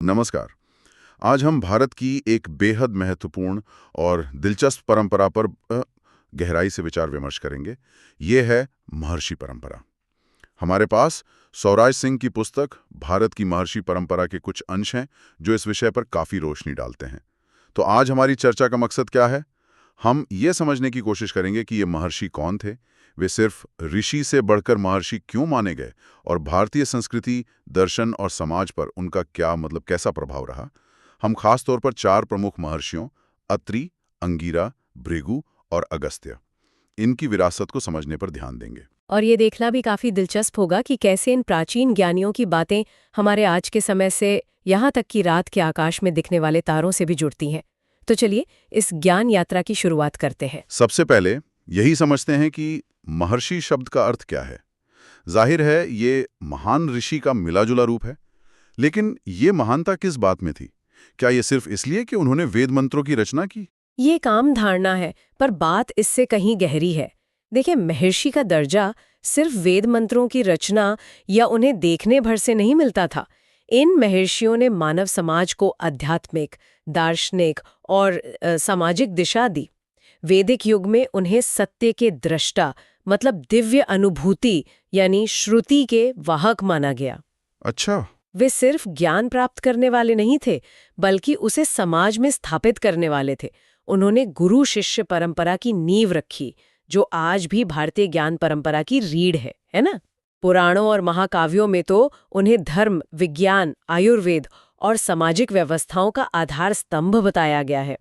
नमस्कार। आज हम भारत की एक बेहद महत्वपूर्ण और दिलचस्प परंपरा पर गहराई से विचार विमर्श करेंगे। ये है महर्षि परंपरा। हमारे पास सौराज सिंह की पुस्तक भारत की महर्षि परंपरा के कुछ अंश हैं जो इस विषय पर काफ़ी रोशनी डालते हैं। तो आज हमारी चर्चा का मकसद क्या है? हम ये समझने की कोशिश करेंगे कि ये महर्षि कौन थे, वे सिर्फ ऋषि से बढ़कर महर्षि क्यों माने गए और भारतीय संस्कृति, दर्शन और समाज पर उनका क्या कैसा प्रभाव रहा। हम खास तौर पर चार प्रमुख महर्षियों अत्रि, अंगिरा, भृगु और अगस्त्य इनकी विरासत को समझने पर ध्यान देंगे। और ये देखना भी काफी दिलचस्प होगा कि कैसे इन प्राचीन ज्ञानियों की बातें हमारे आज के समय से यहाँ तक कि रात के आकाश में दिखने वाले तारों से भी जुड़ती हैं। तो चलिए इस ज्ञान यात्रा की शुरुआत करते हैं। सबसे पहले यही समझते हैं कि महर्षि शब्द का अर्थ क्या है। जाहिर है ये महान ऋषि का मिला-जुला रूप है, लेकिन ये महानता किस बात में थी? क्या ये सिर्फ इसलिए कि उन्होंने वेद मंत्रों की रचना की? ये एक आम धारणा है, पर बात इससे कहीं गहरी है। देखिए, महर्षि का दर्जा सिर्फ वेद मंत्रों की रचना या उन्हें देखने भर से नहीं मिलता था। इन महर्षियों ने मानव समाज को आध्यात्मिक, दार्शनिक और सामाजिक दिशा दी। वैदिक युग में उन्हें सत्य के दृष्टा मतलब दिव्य अनुभूति यानी श्रुति के वाहक माना गया। अच्छा। वे सिर्फ ज्ञान प्राप्त करने वाले नहीं थे, बल्कि उसे समाज में स्थापित करने वाले थे। उन्होंने गुरु शिष्य परंपरा की नींव रखी, जो आज भी भारतीय ज्ञान परंपरा की रीढ़ है ना? पुराणों और महाकाव्यों में तो उन्हें धर्म, विज्ञान, आयुर्वेद और सामाजिक व्यवस्थाओं का आधार स्तंभ बताया गया है।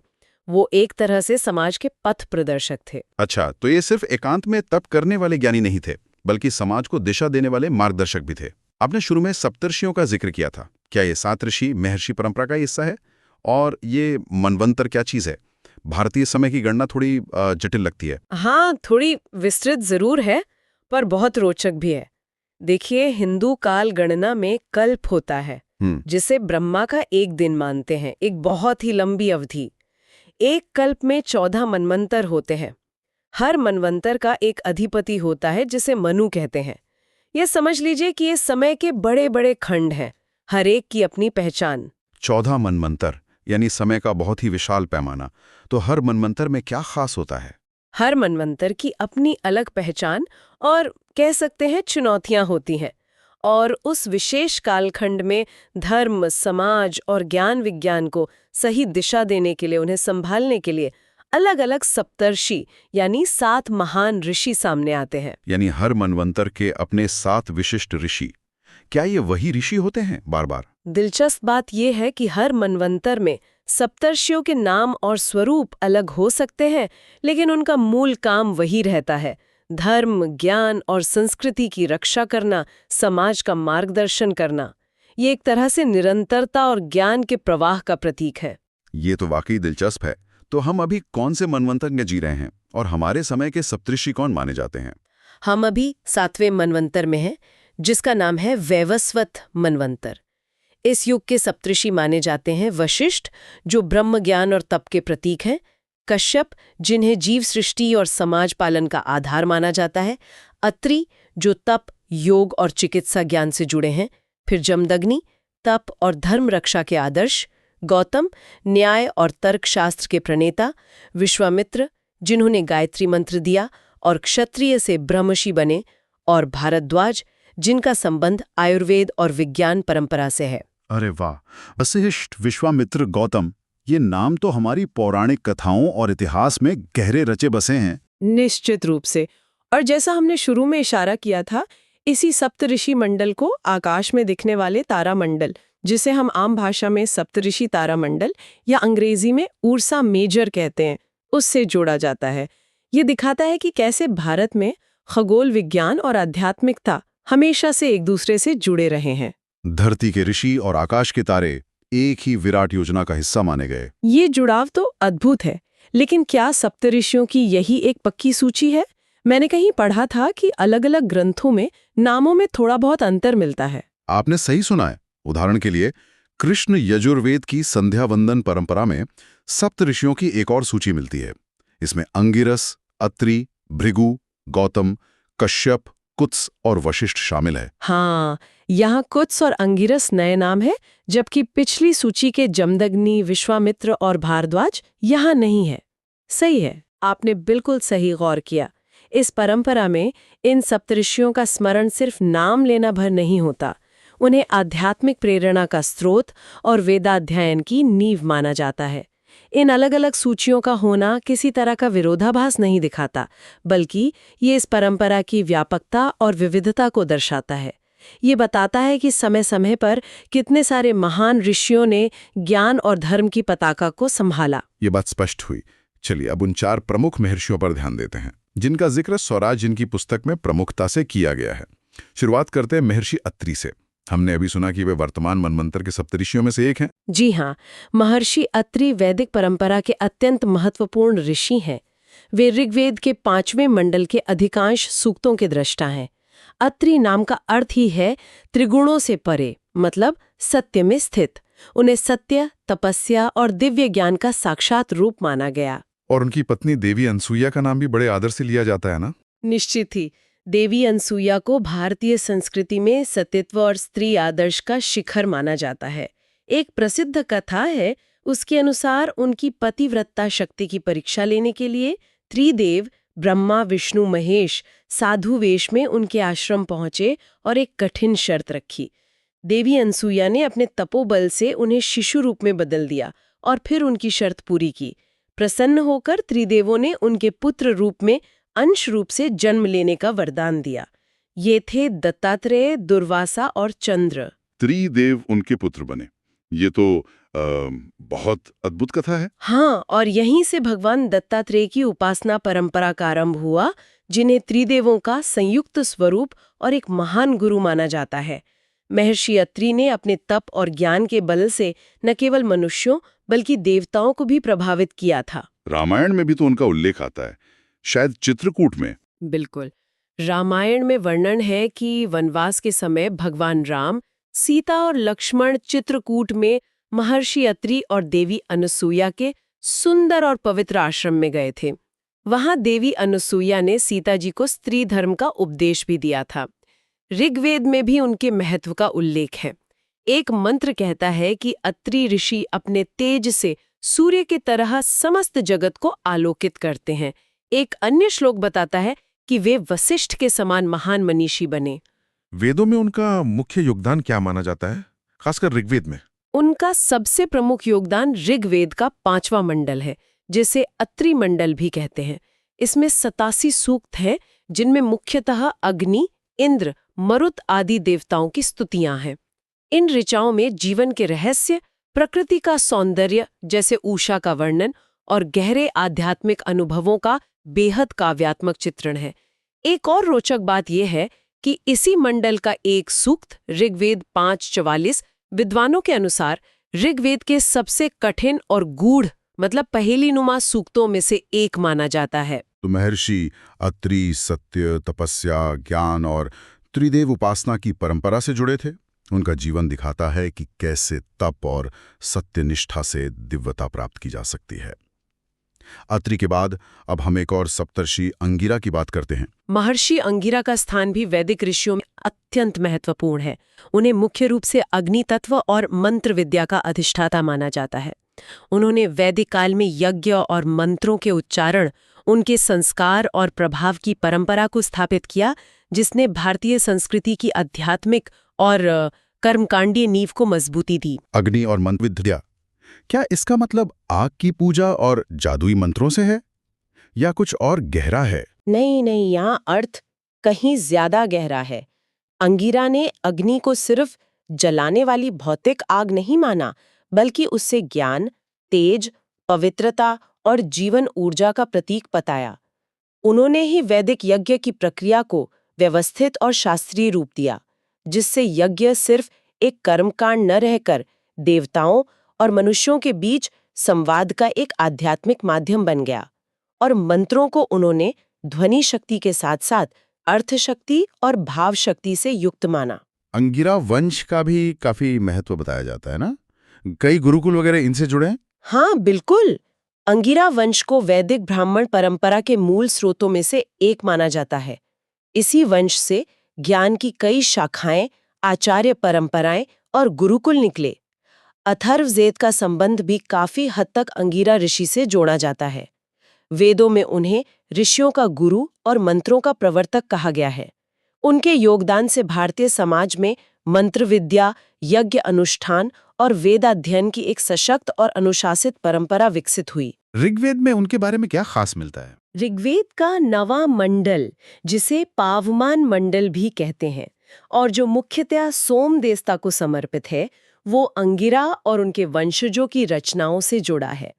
वो एक तरह से समाज के पथ प्रदर्शक थे। अच्छा, तो ये सिर्फ एकांत में तप करने वाले ज्ञानी नहीं थे, बल्कि समाज को दिशा देने वाले मार्गदर्शक भी थे। आपने शुरू में सप्तर्षियों का जिक्र किया था। क्या ये 7 ऋषि महर्षि परंपरा का हिस्सा है? और ये मनवंतर क्या चीज है? भारतीय समय की गणना थोड़ी जटिल लगती है। हाँ, थोड़ी विस्तृत जरूर है, पर बहुत रोचक भी है। देखिए, हिंदू काल गणना में कल्प होता है, जिसे ब्रह्मा का एक दिन मानते हैं, एक बहुत ही लंबी अवधि। एक कल्प में 14 मनवंतर होते हैं। हर मनवंतर का एक अधिपति होता है, जिसे मनु कहते हैं। यह समझ लीजिए कि ये समय के बड़े बड़े खंड हैं, हर एक की अपनी पहचान। 14 मनवंतर यानी समय का बहुत ही विशाल पैमाना। तो हर मनवंतर में क्या खास होता है? हर मनवंतर की अपनी अलग पहचान और कह सकते हैं चुनौतियां होती हैं। और उस विशेष कालखंड में धर्म, समाज और ज्ञान विज्ञान को सही दिशा देने के लिए, उन्हें संभालने के लिए अलग अलग सप्तर्षि यानी 7 महान ऋषि सामने आते हैं। यानी हर मनवंतर के अपने 7 विशिष्ट ऋषि। क्या ये वही ऋषि होते हैं बार बार? दिलचस्प बात यह है कि हर मनवंतर में सप्तर्षियों के नाम और स्वरूप अलग हो सकते हैं, लेकिन उनका मूल काम वही रहता है: धर्म, ज्ञान और संस्कृति की रक्षा करना, समाज का मार्गदर्शन करना। ये एक तरह से निरंतरता और ज्ञान के प्रवाह का प्रतीक है। ये तो वाकई दिलचस्प है। तो हम अभी कौन से मनवंतर में जी रहे हैं और हमारे समय के सप्तऋषि कौन माने जाते हैं? हम अभी 7वें मनवंतर में हैं, जिसका नाम है वैवस्वत मनवंतर। इस युग के सप्तऋषि माने जाते हैं वशिष्ठ, जो ब्रह्म ज्ञान और तप के प्रतीक हैं; कश्यप, जिन्हें जीव सृष्टि और समाज पालन का आधार माना जाता है; अत्रि, जो तप, योग और चिकित्सा ज्ञान से जुड़े हैं; फिर जमदग्नि, तप और धर्म रक्षा के आदर्श; गौतम, न्याय और तर्कशास्त्र के प्रणेता; विश्वामित्र, जिन्होंने गायत्री मंत्र दिया और क्षत्रिय से ब्रह्मर्षि बने; और भारद्वाज, जिनका संबंध आयुर्वेद और विज्ञान परंपरा से है। अरे वाह! वशिष्ठ, विश्वामित्र, गौतम, ये नाम तो हमारी पौराणिक कथाओं और इतिहास में गहरे रचे बसे हैं। निश्चित रूप से। और जैसा हमने शुरू में इशारा किया था, इसी सप्तऋषि मंडल को आकाश में दिखने वाले तारा मंडल, जिसे हम आम भाषा में सप्तऋषि तारा मंडल या अंग्रेजी में उर्सा मेजर कहते हैं, उससे जोड़ा जाता है। ये दिखाता है कि कैसे भारत में खगोल विज्ञान और आध्यात्मिकता हमेशा से एक दूसरे से जुड़े रहे हैं। धरती के ऋषि और आकाश के तारे एक ही विराट योजना का हिस्सा माने गए। ये जुड़ाव तो अद्भुत है, लेकिन क्या सप्तऋषियों की यही एक पक्की सूची है? मैंने कहीं पढ़ा था कि अलग-अलग ग्रंथों में नामों में थोड़ा बहुत अंतर मिलता है। आपने सही सुना है। उदाहरण के लिए कृष्ण यजुर्वेद की संध्या वंदन परंपरा में सप्तऋषियों की एक और सूची मिलती है। इसमें अंगिरस, अत्रि, भृगु, गौतम, कश्यप, कुत्स और वशिष्ठ शामिल है। हाँ, यहाँ कुत्स और अंगिरस नए नाम है, जबकि पिछली सूची के जमदग्नि, विश्वामित्र और भारद्वाज यहाँ नहीं है। सही है, आपने बिल्कुल सही गौर किया। इस परंपरा में इन सप्तऋषियों का स्मरण सिर्फ नाम लेना भर नहीं होता, उन्हें आध्यात्मिक प्रेरणा का स्रोत और वेदाध्ययन की नींव माना जाता है। इन अलग अलग सूचियों का होना किसी तरह का विरोधाभास नहीं दिखाता, बल्कि ये इस परंपरा की व्यापकता और विविधता को दर्शाता है। ये बताता है कि समय समय पर कितने सारे महान ऋषियों ने ज्ञान और धर्म की पताका को संभाला। ये बात स्पष्ट हुई। चलिए अब उन 4 प्रमुख महर्षियों पर ध्यान देते हैं, जिनका जिक्र स्वराज जिनकी पुस्तक में प्रमुखता से किया गया है। शुरुआत करते हैं महर्षि अत्रि से। हमने अभी सुना कि वे वर्तमान मनवंतर के सप्तऋषियों में से एक हैं। जी हाँ, महर्षि अत्रि वैदिक परंपरा के अत्यंत महत्वपूर्ण ऋषि हैं। वे ऋग्वेद के 5वें मंडल के अधिकांश सूक्तों के दृष्टा हैं। अत्रि नाम का अर्थ ही है त्रिगुणों से परे, मतलब सत्य में स्थित। उन्हें सत्य, तपस्या और दिव्य ज्ञान का साक्षात रूप माना गया। और उनकी पत्नी देवी अनसुईया का नाम भी बड़े आदर से लिया जाता है ना? निश्चित ही, देवी अनसुईया को भारतीय संस्कृति में सतीत्व और स्त्री आदर्श का शिखर माना जाता है। एक प्रसिद्ध कथा है, उसके अनुसार उनकी पतिव्रता शक्ति की परीक्षा लेने के लिए त्रिदेव ब्रह्मा, विष्णु, महेश साधु वेश में उनके आश्रम पहुंचे और एक कठिन शर्त रखी। देवी अनसुईया ने अपने तपोबल से उन्हें शिशु रूप में बदल दिया और फिर उनकी शर्त पूरी की। प्रसन्न होकर त्रिदेवों ने उनके पुत्र रूप में अंश रूप से जन्म लेने का वरदान दिया। ये थे दत्तात्रेय, दुर्वासा और चंद्र। त्रिदेव उनके पुत्र बने। ये तो बहुत अद्भुत कथा है। हाँ, और यहीं से भगवान दत्तात्रेय की उपासना परंपरा का आरंभ हुआ, जिन्हें त्रिदेवों का संयुक्त स्वरूप और एक महान गुरु माना जाता है। महर्षि अत्रि ने अपने तप और ज्ञान के बल से न केवल मनुष्यों बल्कि देवताओं को भी प्रभावित किया था। रामायण में भी तो उनका उल्लेख आता है, शायद चित्रकूट में। बिल्कुल, रामायण में वर्णन है कि वनवास के समय भगवान राम, सीता और लक्ष्मण चित्रकूट में महर्षि अत्रि और देवी अनसुईया के सुंदर और पवित्र आश्रम में गए थे। वहां देवी अनसुईया ने सीता जी को स्त्री धर्म का उपदेश भी दिया था। ऋग्वेद में भी उनके महत्व का उल्लेख है। एक मंत्र कहता है कि अत्रि ऋषि अपने तेज से सूर्य की तरह समस्त जगत को आलोकित करते हैं। एक अन्य श्लोक बताता है कि वे वशिष्ठ के समान महान मनीषी बने। वेदों में उनका मुख्य योगदान क्या माना जाता है, खासकर ऋग्वेद में? उनका सबसे प्रमुख योगदान ऋग्वेद का 5वां मंडल है, जिसे अत्रि मंडल भी कहते हैं। इसमें 87 सूक्त हैं, जिनमें मुख्यतः अग्नि, इंद्र, मरुत आदि देवताओं की स्तुतियां हैं। इन ऋचाओं में जीवन के रहस्य, प्रकृति का सौंदर्य जैसे उषा का वर्णन और गहरे आध्यात्मिक अनुभवों का बेहद काव्यात्मक चित्रण है। एक और रोचक बात यह है कि इसी मंडल का एक सूक्त ऋग्वेद 5:44 विद्वानों के अनुसार ऋग्वेद के सबसे कठिन और गूढ़ मतलब पहेलीनुमा सूक्तों में से एक माना जाता है। तो महर्षि अत्रि सत्य, तपस्या, ज्ञान और त्रिदेव उपासना की परंपरा से जुड़े थे। उनका जीवन दिखाता है कि कैसे तप और सत्यनिष्ठा से दिव्यता प्राप्त की जा सकती है। अत्रि के बाद अब हम एक और सप्तर्षि अंगिरा की बात करते हैं। महर्षि अंगिरा का स्थान भी वैदिक ऋषियों में अत्यंत महत्वपूर्ण है। उन्हें मुख्य रूप से अग्नि तत्व और मंत्र विद्या का अधिष्ठाता माना जाता है। उन्होंने वैदिक काल में यज्ञ और मंत्रों के उच्चारण, उनके संस्कार और प्रभाव की परंपरा को स्थापित किया, जिसने भारतीय संस्कृति की आध्यात्मिक और कर्मकांडीय नींव को मजबूती दी। अग्नि और मंत्र विद्या, क्या इसका मतलब आग की पूजा और जादुई मंत्रों से है या कुछ और गहरा है? नहीं, यहाँ अर्थ कहीं ज्यादा गहरा है। अंगिरा ने अग्नि को सिर्फ जलाने वाली भौतिक आग नहीं माना, बल्कि उससे ज्ञान, तेज, पवित्रता और जीवन ऊर्जा का प्रतीक बताया। उन्होंने ही वैदिक यज्ञ की प्रक्रिया को व्यवस्थित और शास्त्रीय रूप दिया, जिससे यज्ञ सिर्फ एक कर्मकांड न रहकर देवताओं और मनुष्यों के बीच संवाद का एक आध्यात्मिक माध्यम बन गया। और मंत्रों को उन्होंने ध्वनि शक्ति के साथ साथ अर्थ शक्ति और भाव शक्ति से युक्त माना। अंगिरा वंश का भी काफी महत्व बताया जाता है ना? कई गुरुकुल वगैरह इनसे जुड़े हैं? हाँ, बिल्कुल। अंगिरा वंश को वैदिक ब्राह्मण परंपरा के मूल स्रोतों में से एक माना जाता है। इसी वंश से ज्ञान की कई शाखाएं, आचार्य परंपराएं और गुरुकुल निकले। अथर्ववेद का संबंध भी काफी हद तक अंगिरा ऋषि से जोड़ा जाता है। वेदों में उन्हें ऋषियों का गुरु और मंत्रों का प्रवर्तक कहा गया है। उनके योगदान से भारतीय समाज में मंत्र विद्या, यज्ञ अनुष्ठान और वेदाध्ययन की एक सशक्त और अनुशासित परंपरा विकसित हुई। ऋग्वेद में उनके बारे में क्या खास मिलता है? ऋग्वेद का नवा मंडल, जिसे पावमान मंडल भी कहते हैं और जो मुख्यतः सोम देवता को समर्पित है, वो अंगिरा और उनके वंशजों की रचनाओं से जुड़ा है।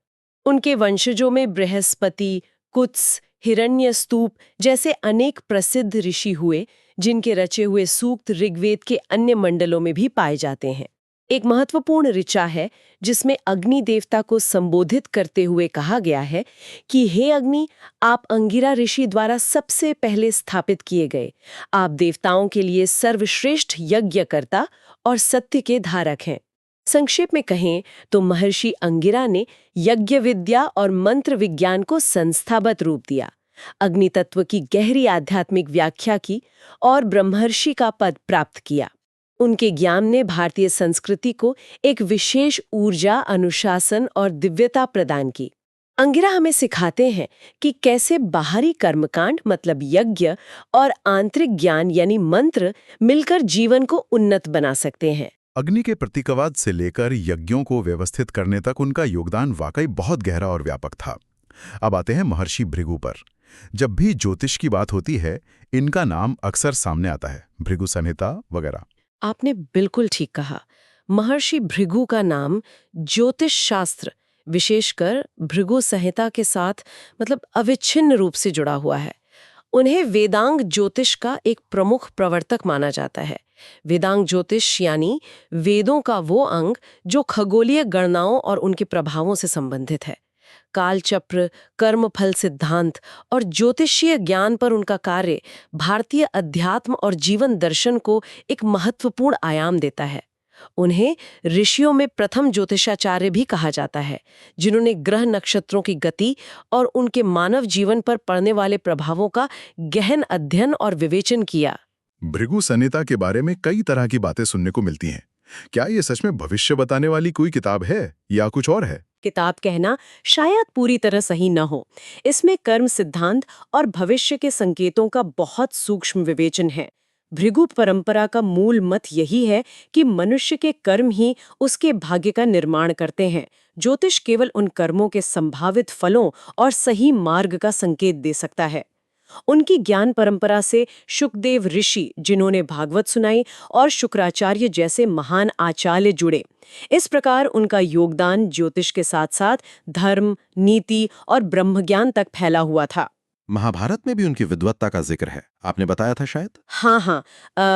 उनके वंशजों में बृहस्पति, कुत्स, हिरण्यस्तूप जैसे अनेक प्रसिद्ध ऋषि हुए, जिनके रचे हुए सूक्त ऋग्वेद के अन्य मंडलों में भी पाए जाते हैं। एक महत्वपूर्ण ऋचा है जिसमें अग्नि देवता को संबोधित करते हुए कहा गया है कि हे अग्नि, आप अंगिरा ऋषि द्वारा सबसे पहले स्थापित किए गए। आप देवताओं के लिए सर्वश्रेष्ठ यज्ञकर्ता और सत्य के धारक हैं। संक्षेप में कहें तो महर्षि अंगिरा ने यज्ञ विद्या और मंत्र विज्ञान को संस्थागत रूप दिया, अग्नि तत्व की गहरी आध्यात्मिक व्याख्या की और ब्रह्मर्षि का पद प्राप्त किया। उनके ज्ञान ने भारतीय संस्कृति को एक विशेष ऊर्जा, अनुशासन और दिव्यता प्रदान की। अंगिरा हमें सिखाते हैं कि कैसे बाहरी कर्मकांड मतलब यज्ञ और आंतरिक ज्ञान यानी मंत्र मिलकर जीवन को उन्नत बना सकते हैं। अग्नि के प्रतीकवाद से लेकर यज्ञों को व्यवस्थित करने तक उनका योगदान वाकई बहुत गहरा और व्यापक था। अब आते हैं महर्षि भृगु पर। जब भी ज्योतिष की बात होती है, इनका नाम अक्सर सामने आता है, भृगु संहिता वगैरह। आपने बिल्कुल ठीक कहा। महर्षि भृगु का नाम ज्योतिष शास्त्र, विशेषकर भृगु संहिता के साथ अविच्छिन्न रूप से जुड़ा हुआ है। उन्हें वेदांग ज्योतिष का एक प्रमुख प्रवर्तक माना जाता है। वेदांग ज्योतिष यानी वेदों का वो अंग जो खगोलीय गणनाओं और उनके प्रभावों से संबंधित है। कालचक्र, कर्मफल सिद्धांत और ज्योतिषीय ज्ञान पर उनका कार्य भारतीय अध्यात्म और जीवन दर्शन को एक महत्वपूर्ण आयाम देता है। उन्हें ऋषियों में प्रथम ज्योतिषाचार्य भी कहा जाता है, जिन्होंने ग्रह नक्षत्रों की गति और उनके मानव जीवन पर पड़ने वाले प्रभावों का गहन अध्ययन और विवेचन किया। भृगु संहिता के बारे में कई तरह की बातें सुनने को मिलती हैं। क्या ये सच में भविष्य बताने वाली कोई किताब है या कुछ और है? किताब कहना शायद पूरी तरह सही न हो। इसमें कर्म सिद्धांत और भविष्य के संकेतों का बहुत सूक्ष्म विवेचन है। भृगु परंपरा का मूल मत यही है कि मनुष्य के कर्म ही उसके भाग्य का निर्माण करते हैं। ज्योतिष केवल उन कर्मों के संभावित फलों और सही मार्ग का संकेत दे सकता है। उनकी ज्ञान परंपरा से शुकदेव ऋषि, जिन्होंने भागवत सुनाई, और शुक्राचार्य जैसे महान आचार्य जुड़े। इस प्रकार उनका योगदान ज्योतिष के साथ साथ धर्म, नीति और ब्रह्मज्ञान तक फैला हुआ था। महाभारत में भी उनकी विद्वत्ता का जिक्र है, आपने बताया था शायद। हाँ,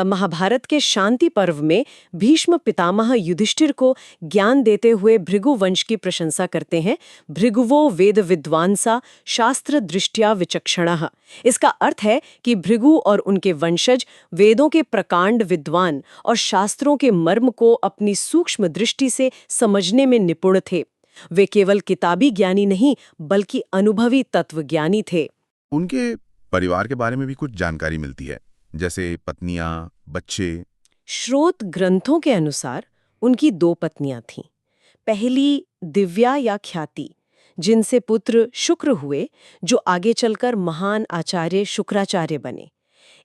महाभारत के शांति पर्व में भीष्म पितामह युधिष्ठिर को ज्ञान देते हुए भृगु वंश की प्रशंसा करते हैं। भृगुवो वेद विद्वांसा शास्त्र दृष्टिया विचक्षणः। इसका अर्थ है कि भृगु और उनके वंशज वेदों के प्रकांड विद्वान और शास्त्रों के मर्म को अपनी सूक्ष्म दृष्टि से समझने में निपुण थे। वे केवल किताबी ज्ञानी नहीं बल्कि अनुभवी तत्वज्ञानी थे। उनके परिवार के बारे में भी कुछ जानकारी मिलती है, जैसे पत्नियां, बच्चे। श्रोत ग्रंथों के अनुसार उनकी 2 पत्नियां थीं। पहली दिव्या या ख्याति, जिनसे पुत्र शुक्र हुए, जो आगे चलकर महान आचार्य शुक्राचार्य बने।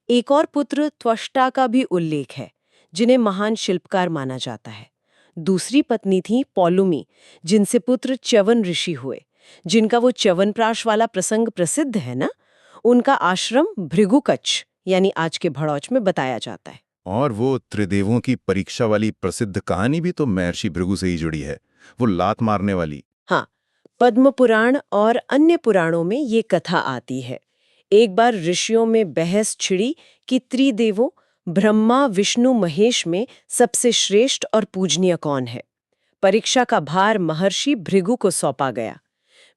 एक और पुत्र त्वष्टा का भी उल्लेख है, जिन्हें महान शिल्पकार माना जाता है। दूसरी पत्नी थी पौलुमी, जिनसे पुत्र च्यवन ऋषि हुए, जिनका वो च्यवनप्राश वाला प्रसंग प्रसिद्ध है ना। उनका आश्रम भृगुकच्छ यानी आज के भड़ौच में बताया जाता है। और वो त्रिदेवों की परीक्षा वाली प्रसिद्ध कहानी भी तो महर्षि भृगु से ही जुड़ी है, वो लात मारने वाली। हाँ, पद्म पुराण और अन्य पुराणों में ये कथा आती है। एक बार ऋषियों में बहस छिड़ी कि त्रिदेवों ब्रह्मा, विष्णु, महेश में सबसे श्रेष्ठ और पूजनीय कौन है। परीक्षा का भार महर्षि भृगु को सौंपा गया।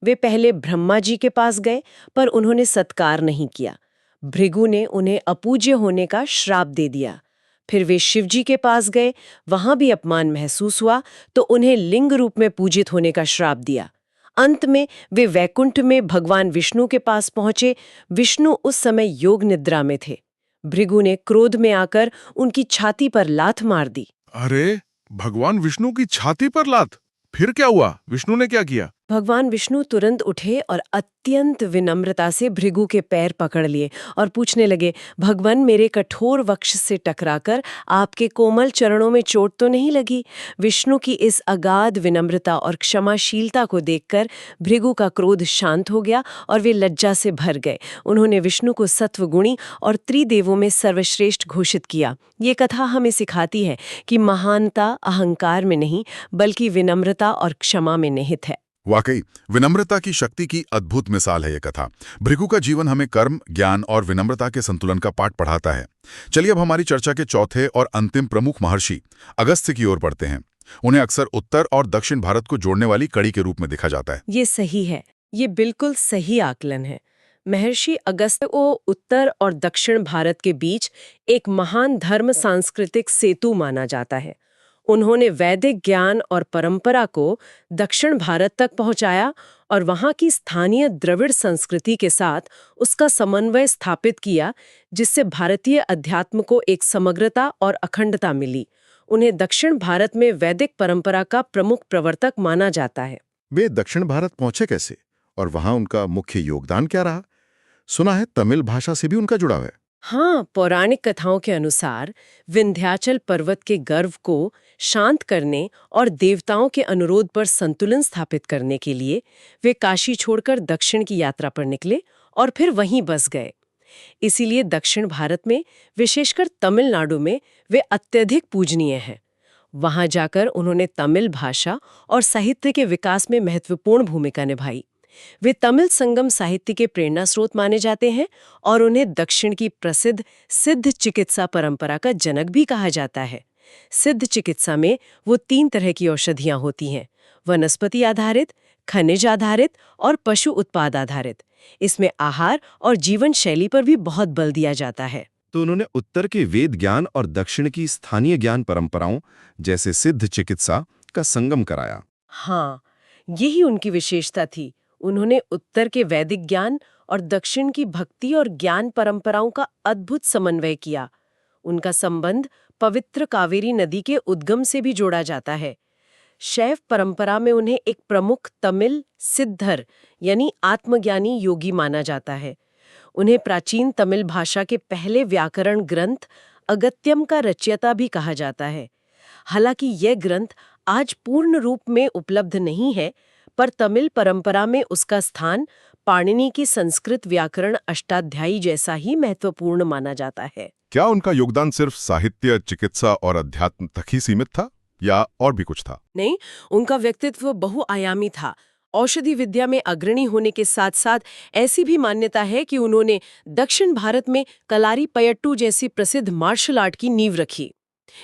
वे पहले ब्रह्मा जी के पास गए, पर उन्होंने सत्कार नहीं किया। भृगु ने उन्हें अपूज्य होने का श्राप दे दिया। फिर वे शिव जी के पास गए, वहां भी अपमान महसूस हुआ, तो उन्हें लिंग रूप में पूजित होने का श्राप दिया। अंत में वे वैकुंठ में भगवान विष्णु के पास पहुंचे। विष्णु उस समय योग निद्रा में थे। भृगु ने क्रोध में आकर उनकी छाती पर लात मार दी। अरे, भगवान विष्णु की छाती पर लात! फिर क्या हुआ? विष्णु ने क्या किया? भगवान विष्णु तुरंत उठे और अत्यंत विनम्रता से भृगु के पैर पकड़ लिए और पूछने लगे, भगवान, मेरे कठोर वक्ष से टकराकर आपके कोमल चरणों में चोट तो नहीं लगी? विष्णु की इस अगाध विनम्रता और क्षमाशीलता को देखकर भृगु का क्रोध शांत हो गया और वे लज्जा से भर गए। उन्होंने विष्णु को सत्वगुणी और त्रिदेवों में सर्वश्रेष्ठ घोषित किया। ये कथा हमें सिखाती है कि महानता अहंकार में नहीं, बल्कि विनम्रता और क्षमा में निहित है। वाकई विनम्रता की शक्ति की अद्भुत मिसाल है ये कथा। भृगु का जीवन हमें कर्म, ज्ञान और विनम्रता के संतुलन का पाठ पढ़ाता है। चलिए अब हमारी चर्चा के चौथे और अंतिम प्रमुख महर्षि अगस्त्य की ओर बढ़ते हैं। उन्हें अक्सर उत्तर और दक्षिण भारत को जोड़ने वाली कड़ी के रूप में देखा जाता है। ये सही है, ये बिल्कुल सही आकलन है। महर्षि अगस्त्य को उत्तर और दक्षिण भारत के बीच एक महान धर्म सांस्कृतिक सेतु माना जाता है। उन्होंने वैदिक ज्ञान और परंपरा को दक्षिण भारत तक पहुंचाया और वहां की स्थानीय द्रविड़ संस्कृति के साथ उसका समन्वय स्थापित किया, जिससे भारतीय अध्यात्म को एक समग्रता और अखंडता मिली। उन्हें दक्षिण भारत में वैदिक परंपरा का प्रमुख प्रवर्तक माना जाता है। वे दक्षिण भारत पहुंचे कैसे और वहां उनका मुख्य योगदान क्या रहा? सुना है तमिल भाषा से भी उनका जुड़ाव है। हाँ, पौराणिक कथाओं के अनुसार विंध्याचल पर्वत के गर्व को शांत करने और देवताओं के अनुरोध पर संतुलन स्थापित करने के लिए वे काशी छोड़कर दक्षिण की यात्रा पर निकले और फिर वहीं बस गए। इसीलिए दक्षिण भारत में, विशेषकर तमिलनाडु में, वे अत्यधिक पूजनीय हैं। वहां जाकर उन्होंने तमिल भाषा और साहित्य के विकास में महत्वपूर्ण भूमिका निभाई। वे तमिल संगम साहित्य के प्रेरणा स्रोत माने जाते हैं और उन्हें दक्षिण की प्रसिद्ध सिद्ध चिकित्सा परंपरा का जनक भी कहा जाता है। सिद्ध चिकित्सा में वो 3 तरह की औषधियां होती हैं: वनस्पति आधारित, खनिज आधारित और पशु उत्पाद आधारित। इसमें आहार और जीवन शैली पर भी बहुत बल दिया जाता है। तो उन्होंने उत्तर के वेद ज्ञान और दक्षिण की स्थानीय ज्ञान परंपराओं जैसे सिद्ध चिकित्सा का संगम कराया। हाँ, यही उनकी विशेषता थी। उन्होंने उत्तर के वैदिक ज्ञान और दक्षिण की भक्ति और ज्ञान परंपराओं का अद्भुत समन्वय किया। उनका संबंध पवित्र कावेरी नदी के उद्गम से भी जोड़ा जाता है। शैव परंपरा में उन्हें एक प्रमुख तमिल सिद्धर यानी आत्मज्ञानी योगी माना जाता है। उन्हें प्राचीन तमिल भाषा के पहले व्याकरण ग्रंथ अगत्यम का रचयिता भी कहा जाता है। हालांकि यह ग्रंथ आज पूर्ण रूप में उपलब्ध नहीं है, पर तमिल परंपरा में उसका स्थान पाणिनि की संस्कृत व्याकरण अष्टाध्यायी जैसा ही महत्वपूर्ण माना जाता है। क्या उनका योगदान सिर्फ साहित्य, चिकित्सा और अध्यात्म तक ही सीमित था या और भी कुछ था? नहीं, उनका व्यक्तित्व बहुआयामी था। औषधि विद्या में अग्रणी होने के साथ साथ ऐसी भी मान्यता है कि उन्होंने दक्षिण भारत में कलारी पयट्टू जैसी प्रसिद्ध मार्शल आर्ट की नींव रखी।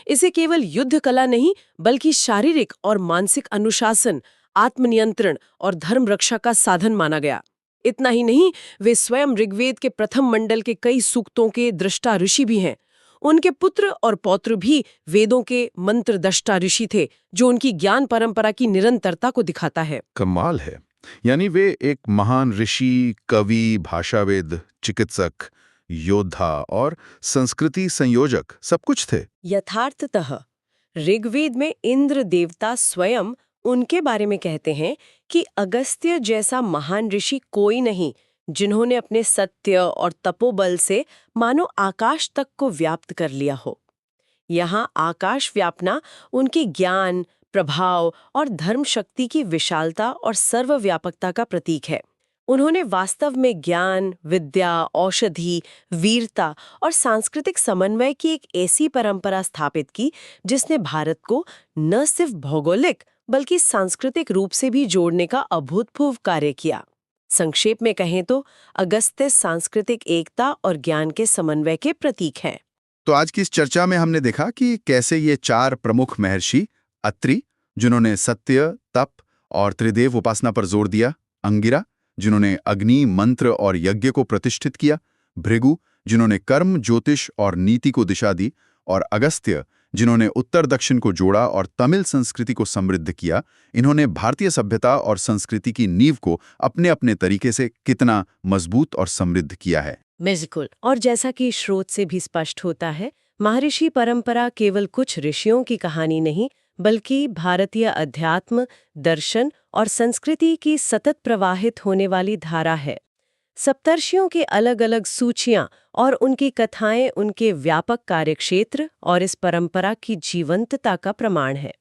इसे केवल युद्ध कला नहीं, बल्कि शारीरिक और मानसिक अनुशासन, आत्मनियंत्रण और धर्म रक्षा का साधन माना गया। इतना ही नहीं, वे स्वयं ऋग्वेद के प्रथम मंडल के कई सूक्तों के दृष्टा ऋषि भी हैं। उनके पुत्र और पौत्र भी वेदों के मंत्र दृष्टा ऋषि थे, जो उनकी ज्ञान परंपरा की निरंतरता को दिखाता है। कमाल है। यानी वे एक महान ऋषि, कवि, भाषाविद, चिकित्सक, योद्धा और संस्कृति संयोजक सब कुछ थे। यथार्थतः ऋग्वेद में इंद्र देवता स्वयं उनके बारे में कहते हैं कि अगस्त्य जैसा महान ऋषि कोई नहीं, जिन्होंने अपने सत्य और तपोबल से मानो आकाश तक को व्याप्त कर लिया हो। यहाँ आकाश व्यापना उनके ज्ञान, प्रभाव और धर्म शक्ति की विशालता और सर्वव्यापकता का प्रतीक है। उन्होंने वास्तव में ज्ञान, विद्या, औषधि, वीरता और सांस्कृतिक समन्वय की एक ऐसी परंपरा स्थापित की जिसने भारत को न सिर्फ भौगोलिक बल्कि सांस्कृतिक रूप से भी जोड़ने का अभूतपूर्व कार्य किया। संक्षेप में कहें तो अगस्त्य सांस्कृतिक एकता और ज्ञान के समन्वय के प्रतीक हैं। तो आज की इस चर्चा में हमने देखा कि कैसे ये 4 प्रमुख महर्षि, अत्रि जिन्होंने सत्य, तप और त्रिदेव उपासना पर जोर दिया, अंगिरा जिन्होंने अग्नि, मंत्र और यज्ञ को प्रतिष्ठित किया, भृगु जिन्होंने कर्म, ज्योतिष और नीति को दिशा दी, और अगस्त्य जिन्होंने उत्तर दक्षिण को जोड़ा और तमिल संस्कृति को समृद्ध किया, इन्होंने भारतीय सभ्यता और संस्कृति की नींव को अपने अपने तरीके से कितना मजबूत और समृद्ध किया है। बिल्कुल। और जैसा कि स्रोत से भी स्पष्ट होता है, महर्षि परंपरा केवल कुछ ऋषियों की कहानी नहीं, बल्कि भारतीय अध्यात्म, दर्शन और संस्कृति की सतत प्रवाहित होने वाली धारा है। सप्तर्षियों की अलग-अलग सूचियां और उनकी कथाएं उनके व्यापक कार्यक्षेत्र और इस परंपरा की जीवंतता का प्रमाण है।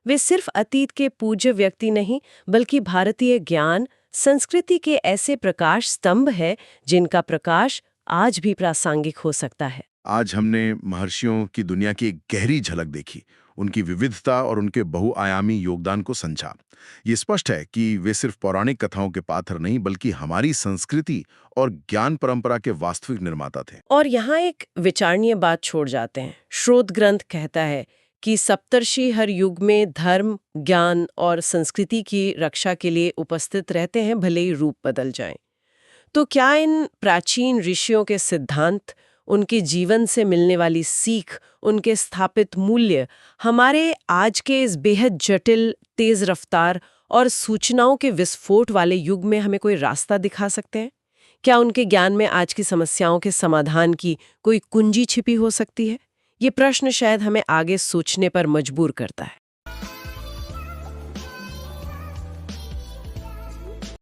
वे सिर्फ अतीत के पूज्य व्यक्ति नहीं, बल्कि भारतीय ज्ञान, संस्कृति के ऐसे प्रकाश स्तंभ है जिनका प्रकाश आज भी प्रासंगिक हो सकता है। आज हमने महर्षियों की दुनिया की एक गहरी झलक देखी, उनकी विविधता और उनके बहुआयामी योगदान को समझा। ये स्पष्ट है कि वे सिर्फ पौराणिक कथाओं के पात्र नहीं, बल्कि हमारी संस्कृति और ज्ञान परंपरा के वास्तविक निर्माता थे। और यहाँ एक विचारणीय बात छोड़ जाते हैं। श्रोत ग्रंथ कहता है कि सप्तर्षि हर युग में धर्म, ज्ञान और संस्कृति की रक्षा के लिए उपस्थित रहते हैं, भले ही रूप बदल जाएं। तो क्या इन प्राचीन ऋषियों के सिद्धांत, उनके जीवन से मिलने वाली सीख, उनके स्थापित मूल्य हमारे आज के इस बेहद जटिल, तेज रफ्तार और सूचनाओं के विस्फोट वाले युग में हमें कोई रास्ता दिखा सकते हैं? क्या उनके ज्ञान में आज की समस्याओं के समाधान की कोई कुंजी छिपी हो सकती है? ये प्रश्न शायद हमें आगे सोचने पर मजबूर करता है।